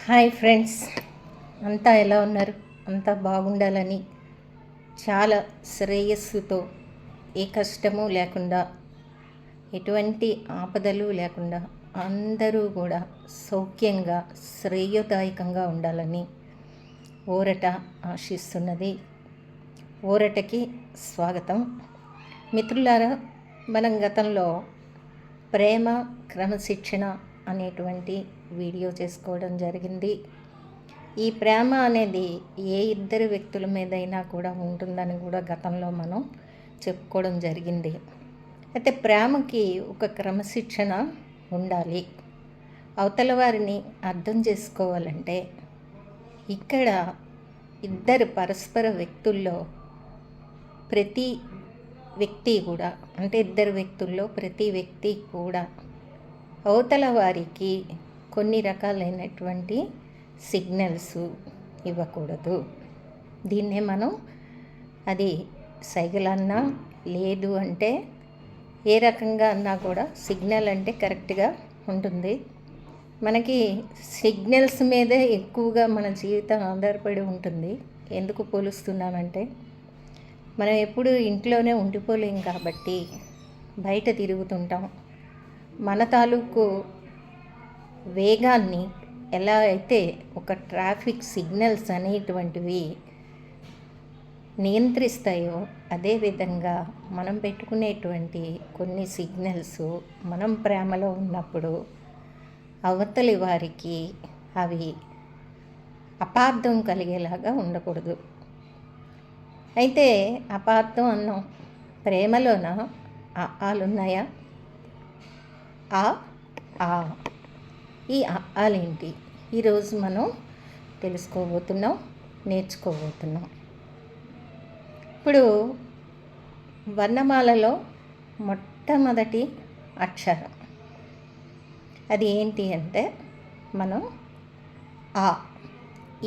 Hi friends, అంతా ఎలా ఉన్నారు? అంతా బాగుండాలని చాలా శ్రేయస్సుతో ఏ కష్టము లేకుండా ఎటువంటి ఆపదలు లేకుండా అందరూ కూడా సౌఖ్యంగా శ్రేయోదాయకంగా ఉండాలని ఊరట ఆశిస్తున్నది. ఊరటకి స్వాగతం. మిత్రులారా, మనం గతంలో ప్రేమ క్రమశిక్షణ అనేటువంటి వీడియో చేసుకోవడం జరిగింది. ఈ ప్రేమ అనేది ఏ ఇద్దరు వ్యక్తుల మీదైనా కూడా ఉంటుందని కూడా గతంలో మనం చెప్పుకోవడం జరిగింది. అయితే ప్రేమకి ఒక క్రమశిక్షణ ఉండాలి. అవతల వారిని అర్థం చేసుకోవాలంటే ఇక్కడ ఇద్దరు పరస్పర వ్యక్తుల్లో ప్రతి వ్యక్తి కూడా, అంటే ఇద్దరు వ్యక్తుల్లో ప్రతి వ్యక్తి కూడా అవతల వారికి కొన్ని రకాలైనటువంటి సిగ్నల్స్ ఇవ్వకూడదు. దీన్నే మనం అది సైగలన్నా లేదు అంటే ఏ రకంగా అన్నా కూడా సిగ్నల్ అంటే కరెక్ట్గా ఉంటుంది. మనకి సిగ్నల్స్ మీదే ఎక్కువగా మన జీవితం ఆధారపడి ఉంటుంది. ఎందుకు పోలుస్తున్నామంటే మనం ఎప్పుడు ఇంట్లోనే ఉండిపోలేం కాబట్టి బయట తిరుగుతుంటాం. మన తాలూకు వేగాన్ని ఎలా అయితే ఒక ట్రాఫిక్ సిగ్నల్స్ అనేటువంటివి నియంత్రిస్తాయో అదేవిధంగా మనం పెట్టుకునేటువంటి కొన్ని సిగ్నల్స్ మనం ప్రేమలో ఉన్నప్పుడు అవతలి వారికి అవి అపార్థం కలిగేలాగా ఉండకూడదు. అయితే అపార్థం అన్నాం, ప్రేమలోన ఆలున్నాయా? ఆ ఈ ఆలేంటి ఈరోజు మనం తెలుసుకోబోతున్నాం, నేర్చుకోబోతున్నాం. ఇప్పుడు వర్ణమాలలో మొట్టమొదటి అక్షరం అది ఏంటి అంటే మనం ఆ.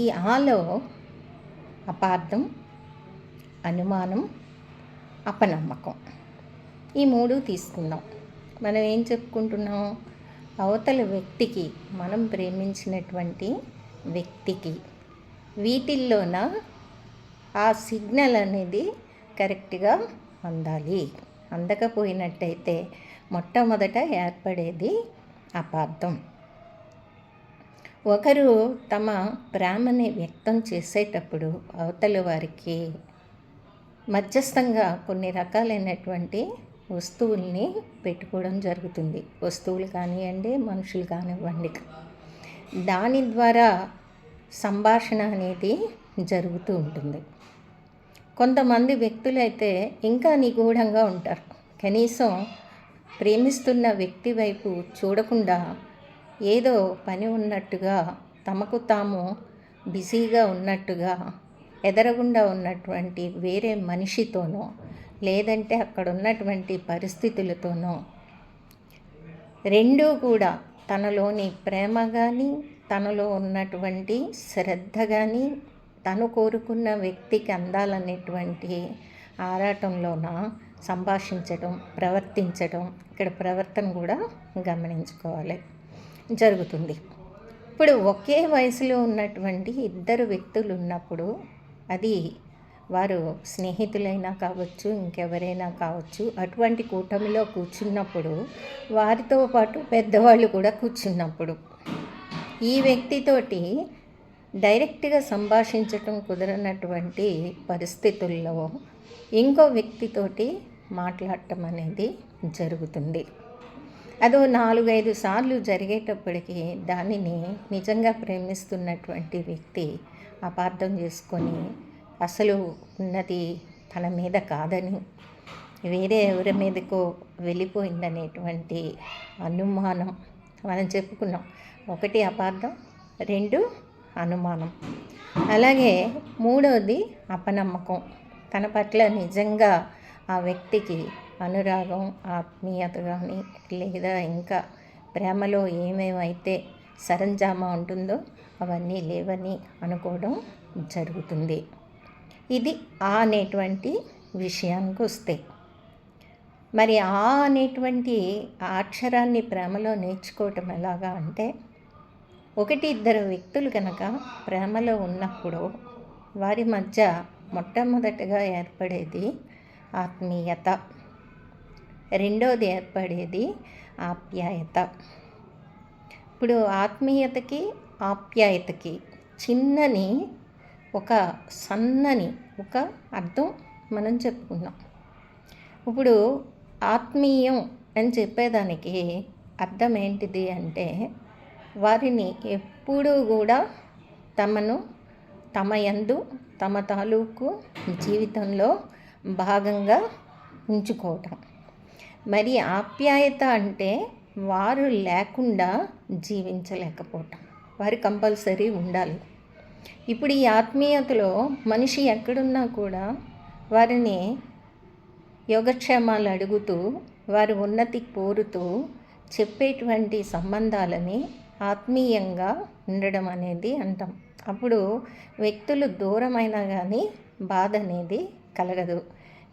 ఈ ఆలో అపార్థం, అనుమానం, అపనమ్మకం ఈ మూడు తీసుకుందాం. మనం ఏం చెప్పుకుంటున్నాం? అవతల వ్యక్తికి, మనం ప్రేమించినటువంటి వ్యక్తికి వీటిల్లోన ఆ సిగ్నల్ అనేది కరెక్ట్గా అందాలి. అందకపోయినట్టయితే మొట్టమొదట ఏర్పడేది అపార్థం. ఒకరు తమ ప్రేమని వ్యక్తం చేసేటప్పుడు అవతల వారికి మధ్యస్థంగా కొన్ని రకాలైనటువంటి వస్తువుల్ని పెట్టుకోవడం జరుగుతుంది. వస్తువులు కానివ్వండి, మనుషులు కానివ్వండి. దాని ద్వారా సంభాషణ అనేది జరుగుతూ ఉంటుంది. కొంతమంది వ్యక్తులైతే ఇంకా నిగూఢంగా ఉంటారు. కనీసం ప్రేమిస్తున్న వ్యక్తి వైపు చూడకుండా ఏదో పని ఉన్నట్టుగా, తమకు తాము బిజీగా ఉన్నట్టుగా ఎదరగుండా ఉన్నటువంటి వేరే మనిషితోనో లేదంటే అక్కడ ఉన్నటువంటి పరిస్థితులతోనో రెండూ కూడా తనలోని ప్రేమ కానీ, తనలో ఉన్నటువంటి శ్రద్ధ కానీ, తను కోరుకున్న వ్యక్తికి అందాలనేటువంటి ఆరాటంలోన సంభాషించడం, ప్రవర్తించడం, ఇక్కడ ప్రవర్తన కూడా గమనించుకోవాలి జరుగుతుంది. ఇప్పుడు ఒకే వయసులో ఉన్నటువంటి ఇద్దరు వ్యక్తులు ఉన్నప్పుడు అది వారు స్నేహితులైనా కావచ్చు, ఇంకెవరైనా కావచ్చు, అటువంటి కూటమిలో కూర్చున్నప్పుడు వారితో పాటు పెద్దవాళ్ళు కూడా కూర్చున్నప్పుడు ఈ వ్యక్తితోటి డైరెక్ట్గా సంభాషించటం కుదరనటువంటి పరిస్థితుల్లో ఇంకో వ్యక్తితోటి మాట్లాడటం అనేది జరుగుతుంది. అదో 4-5 సార్లు జరిగేటప్పటికీ దానిని నిజంగా ప్రేమిస్తున్నటువంటి వ్యక్తి అపార్థం చేసుకొని అసలు ఉన్నది తన మీద కాదని వేరే ఎవరి మీదకో వెళ్ళిపోయిందనేటువంటి అనుమానం మనం చెప్పుకున్నాం. 1 అపార్థం, 2 అనుమానం, అలాగే 3వది అపనమ్మకం. తన పట్ల నిజంగా ఆ వ్యక్తికి అనురాగం, ఆత్మీయత కానీ లేదా ఇంకా ప్రేమలో ఏమేమైతే సరంజామా ఉంటుందో అవన్నీ లేవని అనుకోవడం జరుగుతుంది. ఇది ఆ అనేటువంటి విషయానికి వస్తే, మరి ఆ అనేటువంటి ఆ అక్షరాన్ని ప్రేమలో నేర్చుకోవటం ఎలాగా అంటే ఒకటి ఇద్దరు వ్యక్తులు కనుక ప్రేమలో ఉన్నప్పుడు వారి మధ్య మొట్టమొదటగా ఏర్పడేది ఆత్మీయత, రెండోది ఏర్పడేది ఆప్యాయత. ఇప్పుడు ఆత్మీయతకి ఆప్యాయతకి చిన్నని ఒక సన్నని ఒక అర్థం మనం చెప్పుకున్నాం. ఇప్పుడు ఆత్మీయం అని చెప్పేదానికి అర్థం ఏంటిది అంటే, వారిని ఎప్పుడూ కూడా తమ యందు తమ తాలూకు జీవితంలో భాగంగా ఉంచుకోవటం. మరి ఆప్యాయత అంటే వారు లేకుండా జీవించలేకపోవటం, వారు కంపల్సరీ ఉండాలి. ఇప్పుడు ఈ ఆత్మీయతలో మనిషి ఎక్కడున్నా కూడా వారిని యోగక్షేమాలు అడుగుతూ వారి ఉన్నతి కోరుతూ చెప్పేటువంటి సంబంధాలని ఆత్మీయంగా ఉండడం అనేది అంటాం. అప్పుడు వ్యక్తులు దూరమైనా కానీ బాధ అనేది కలగదు.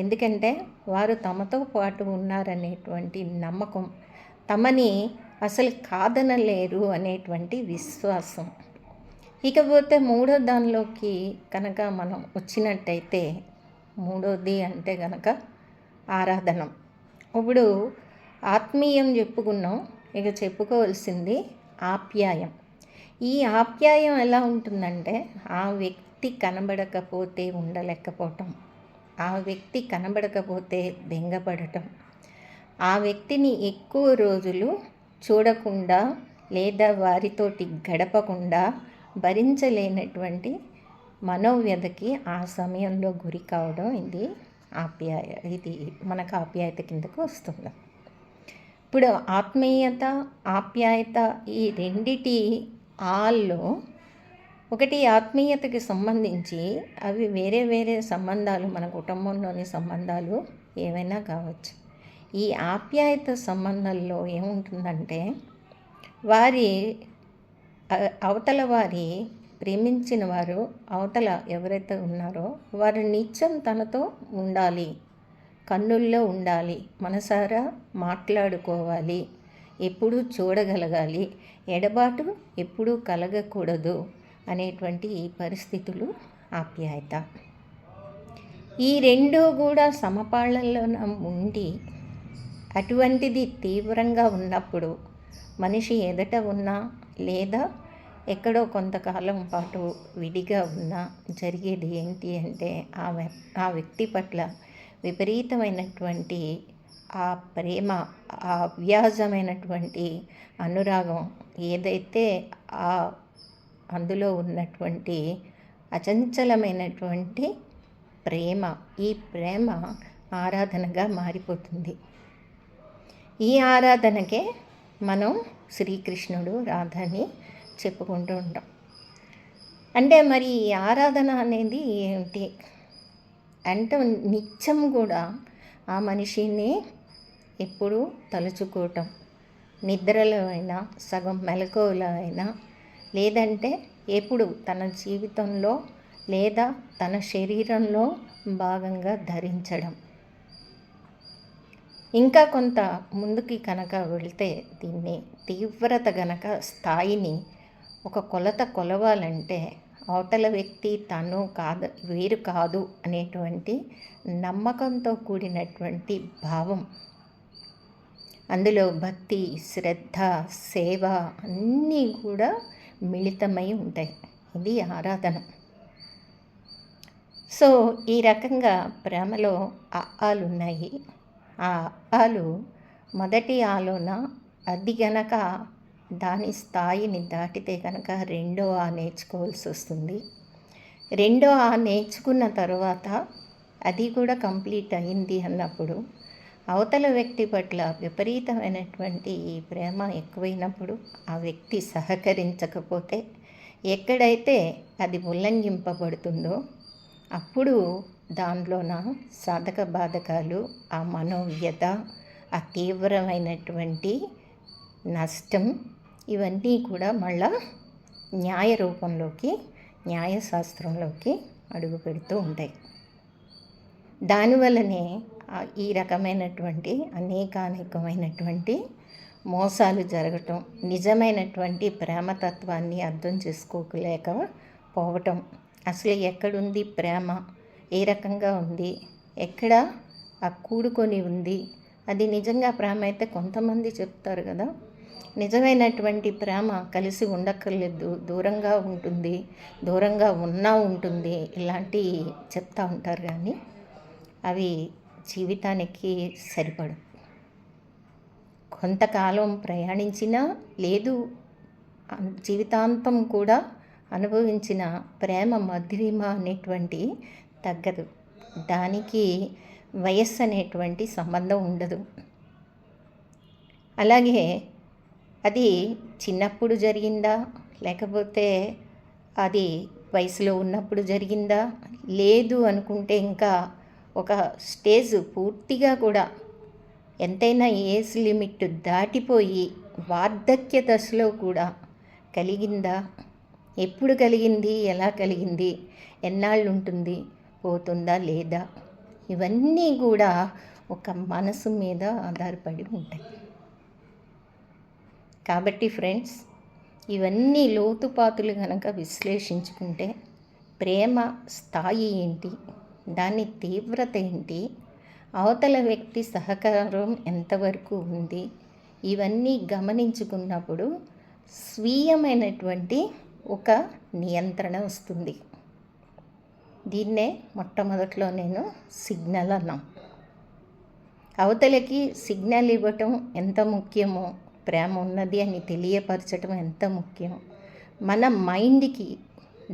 ఎందుకంటే వారు తమతో పాటు ఉన్నారనేటువంటి నమ్మకం, తమని అసలు కాదనలేరు అనేటువంటి విశ్వాసం. ఇకపోతే మూడో దానిలోకి కనుక మనం వచ్చినట్టయితే, మూడోది అంటే కనుక ఆరాధన. ఇప్పుడు ఆత్మీయం చెప్పుకున్నాం, ఇక చెప్పుకోవాల్సింది ఆప్యాయం. ఈ ఆప్యాయం ఎలా ఉంటుందంటే, ఆ వ్యక్తి కనబడకపోతే ఉండలేకపోవటం, ఆ వ్యక్తి కనబడకపోతే బెంగపడటం, ఆ వ్యక్తిని ఎక్కువ రోజులు చూడకుండా లేదా వారితోటి గడపకుండా భరించలేనటువంటి మనోవ్యధకి ఆ సమయంలో గురి కావడం ఇది మనకు ఆప్యాయత కిందకు వస్తుంది. ఇప్పుడు ఆత్మీయత ఆప్యాయత ఈ రెండిటి ఆల్లో ఒకటి ఆత్మీయతకి సంబంధించి అవి వేరే వేరే సంబంధాలు, మన కుటుంబంలోని సంబంధాలు ఏవైనా కావచ్చు. ఈ ఆప్యాయత సంబంధంలో ఏముంటుందంటే, అవతల వారి ప్రేమించిన వారు అవతల ఎవరైతే ఉన్నారో వారు నిత్యం తనతో ఉండాలి, కన్నుల్లో ఉండాలి, మనసారా మాట్లాడుకోవాలి, ఎప్పుడూ చూడగలగాలి, ఎడబాటు ఎప్పుడూ కలగకూడదు అనేటువంటి ఈ పరిస్థితులు ఆప్యాయత. ఈ రెండు కూడా సమపాళ్లలో ఉండి అటువంటిది తీవ్రంగా ఉన్నప్పుడు మనిషి ఎదుట ఉన్నా లేదా ఎక్కడో కొంతకాలం పాటు విడిగా ఉన్నా జరిగేది ఏంటి అంటే, ఆ వ్యక్తి పట్ల విపరీతమైనటువంటి ఆ ప్రేమ, ఆ అవ్యాజమైనటువంటి అనురాగం ఏదైతే అందులో ఉన్నటువంటి అచంచలమైనటువంటి ప్రేమ, ఈ ప్రేమ ఆరాధనగా మారిపోతుంది. ఈ ఆరాధనకే మనం శ్రీకృష్ణుడు రాధని చెప్పుకుంటూ ఉంటాం. అంటే మరి ఈ ఆరాధన అనేది ఏమిటి అంటే, నిత్యం కూడా ఆ మనిషిని ఎప్పుడూ తలుచుకోవటం, నిద్రలో అయినా సగం మెలకువలో అయినా లేదంటే ఎప్పుడు తన జీవితంలో లేదా తన శరీరంలో భాగంగా ధరించడం. ఇంకా కొంత ముందుకి కనుక వెళ్తే దీన్ని తీవ్రత గనక స్థాయిని ఒక కొలత కొలవాలంటే, అవతల వ్యక్తి తను కాదు, వేరు కాదు అనేటువంటి నమ్మకంతో కూడినటువంటి భావం, అందులో భక్తి, శ్రద్ధ, సేవ అన్నీ కూడా మిళితమై ఉంటాయి. ఇది ఆరాధన. సో ఈ రకంగా ప్రేమలో ఆలు ఉన్నాయి. ఆ ఆలు మొదటి ఆలోన అది గనక దాని స్థాయిని దాటితే కనుక రెండో నేర్చుకోవాల్సి వస్తుంది. రెండో నేర్చుకున్న తర్వాత అది కూడా కంప్లీట్ అయింది అన్నప్పుడు, అవతల వ్యక్తి పట్ల విపరీతమైనటువంటి ఈ ప్రేమ ఎక్కువైనప్పుడు, ఆ వ్యక్తి సహకరించకపోతే, ఎక్కడైతే అది ఉల్లంఘింపబడుతుందో అప్పుడు దానిలోన సాధక బాధకాలు, ఆ మనోవ్యత, ఆ తీవ్రమైనటువంటి నష్టం ఇవన్నీ కూడా మళ్ళా న్యాయ రూపంలోకి, న్యాయశాస్త్రంలోకి అడుగు పెడుతూ ఉంటాయి. దానివల్లనే ఈ రకమైనటువంటి అనేకానేకమైనటువంటి మోసాలు జరగటం, నిజమైనటువంటి ప్రేమతత్వాన్ని అర్థం చేసుకోలేక పోవటం. అసలు ఎక్కడుంది ప్రేమ, ఏ రకంగా ఉంది, ఎక్కడ ఆ కూడుకొని ఉంది, అది నిజంగా ప్రేమ అయితే కొంతమంది చెప్తారు కదా. నిజమైనటువంటి ప్రేమ కలిసి ఉండక్కర్లేదు, దూరంగా ఉంటుంది, దూరంగా ఉన్నా ఉంటుంది, ఇలాంటి చెప్తూ ఉంటారు. కానీ అవి జీవితానికి సరిపడు. కొంతకాలం ప్రయాణించినా లేదు, జీవితాంతం కూడా అనుభవించిన ప్రేమ మధురిమ అనేటువంటి తగ్గదు. దానికి వయస్సు అనేటువంటి సంబంధం ఉండదు. అలాగే అది చిన్నప్పుడు జరిగిందా, లేకపోతే అది వయసులో ఉన్నప్పుడు జరిగిందా, లేదు అనుకుంటే ఇంకా ఒక స్టేజ్ పూర్తిగా కూడా ఎంతైనా ఏజ్ లిమిట్ దాటిపోయి వార్ధక్య దశలో కూడా కలిగిందా, ఎప్పుడు కలిగింది, ఎలా కలిగింది, ఎన్నాళ్ళు ఉంటుంది, పోతుందా లేదా, ఇవన్నీ కూడా ఒక మనసు మీద ఆధారపడి ఉంటాయి. కాబట్టి ఫ్రెండ్స్, ఇవన్నీ లోతుపాతులు కనుక విశ్లేషించుకుంటే ప్రేమ స్థాయి ఏంటి, దాని తీవ్రత ఏంటి, అవతల వ్యక్తి సహకారం ఎంతవరకు ఉంది, ఇవన్నీ గమనించుకున్నప్పుడు స్వీయమైనటువంటి ఒక నియంత్రణ వస్తుంది. దీన్నే మొట్టమొదట్లో నేను సిగ్నల్ అన్నాం. అవతలకి సిగ్నల్ ఇవ్వటం ఎంత ముఖ్యమో, ప్రేమ ఉన్నది అని తెలియపరచడం ఎంత ముఖ్యం. మన మైండ్కి,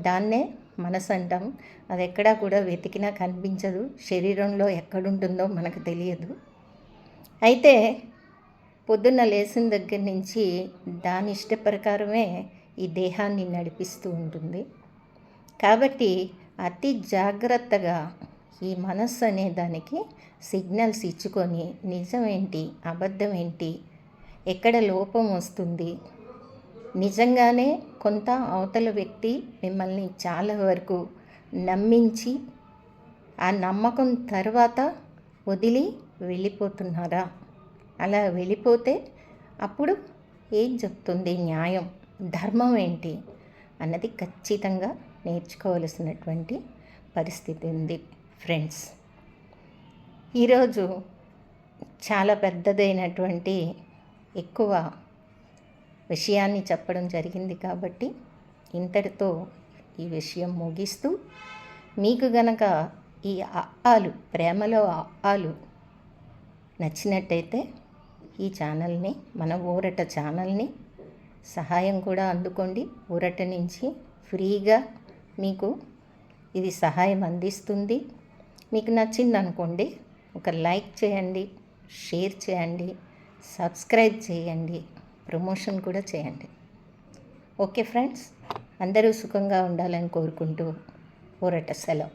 దాన్నే మనసు అంటాం, అది ఎక్కడా కూడా వెతికినా కనిపించదు, శరీరంలో ఎక్కడుంటుందో మనకు తెలియదు. అయితే పొద్దున్న లేచిన దగ్గర నుంచి దాని ఇష్ట ప్రకారమే ఈ దేహాన్ని నడిపిస్తూ ఉంటుంది. కాబట్టి అతి జాగ్రత్తగా ఈ మనస్సు అనే దానికి సిగ్నల్స్ ఇచ్చుకొని నిజం ఏంటి, అబద్ధం ఏంటి, ఎక్కడ లోపం వస్తుంది, నిజంగానే కొంత అవతల వ్యక్తి మిమ్మల్ని చాలా వరకు నమ్మించి ఆ నమ్మకం తర్వాత వదిలి వెళ్ళిపోతున్నారా, అలా వెళ్ళిపోతే అప్పుడు ఏం చెప్తుంది న్యాయం, ధర్మం ఏంటి అన్నది ఖచ్చితంగా నేర్చుకోవలసినటువంటి పరిస్థితి ఉంది ఫ్రెండ్స్. ఈరోజు చాలా పెద్దదైనటువంటి ఎక్కువ విషయాన్ని చెప్పడం జరిగింది కాబట్టి ఇంతటితో ఈ విషయం ముగిస్తూ, మీకు గనక ఈ అఆలు, ప్రేమలో అఆలు నచ్చినట్టయితే ఈ ఛానల్ని, మన ఊరట ఛానల్ని సహాయం కూడా అందుకోండి. ఊరట నుంచి ఫ్రీగా మీకు ఇది సహాయం అందిస్తుంది. మీకు నచ్చింది అనుకోండి, ఒక లైక్ చేయండి, షేర్ చేయండి, సబ్స్క్రైబ్ చేయండి, ప్రమోషన్ కూడా చేయండి. ఓకే ఫ్రెండ్స్, అందరూ సుఖంగా ఉండాలని కోరుకుంటూ ఊరట సెలవు.